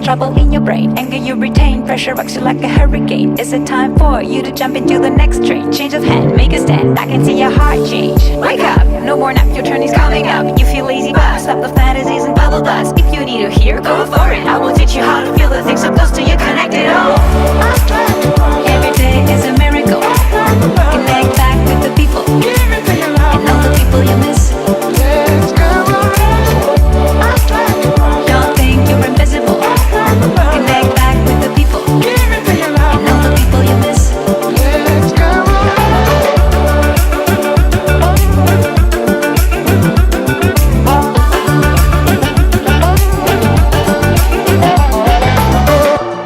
trouble in your brain. Anger you retain, pressure rocks you like a hurricane. Is it time for you to jump into the next train? Change of hand, make a stand, I can see your heart change. Wake up, no more nap, your turn is coming up. You feel lazy but stop the fantasies and bubble dust. If you need to hear, go for it. I will teach you how to feel the things so close to you, connected all. Every day is a miracle. Connect back with the people and all the people you miss. Don't think you're invisible. Connect back with the people and all the people you miss.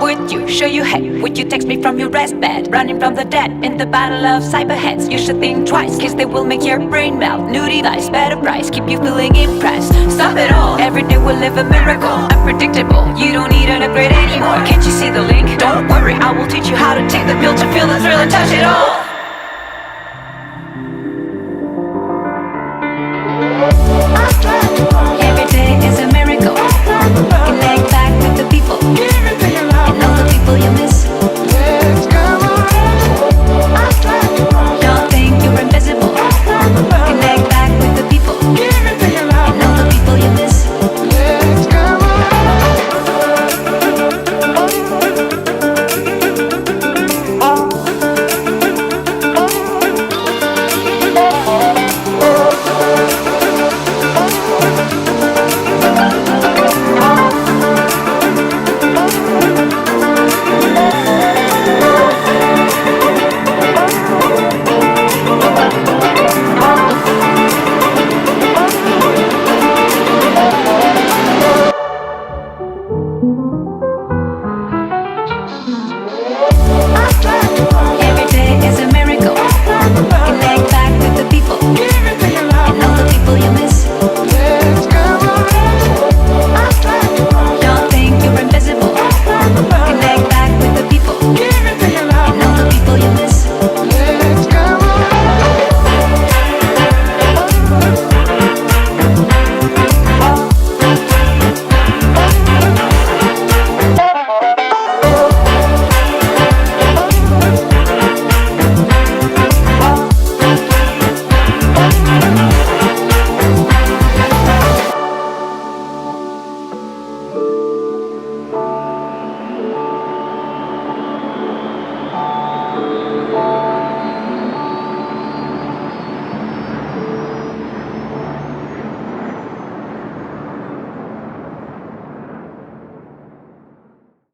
Would you show your head? Would you text me from your rest bed? Running from the dead in the battle of cyberheads. You should think twice, cause they will make your brain melt. New device, better price, keep you feeling impressed. Stop it all, every day we'll live a miracle. Unpredictable, you don't need an upgrade anymore. Can't you see the link? Don't worry, I will teach you how to take the pill to feel the thrill and touch it all. Every day is a miracle. Connect back with the people and all the people you miss. Don't think you're invisible. Connect back with the people and all the people you miss. Every day is a miracle. Connect back with the people and all the people you miss. Don't think you're invisible. Connect back with the people and all the people you miss.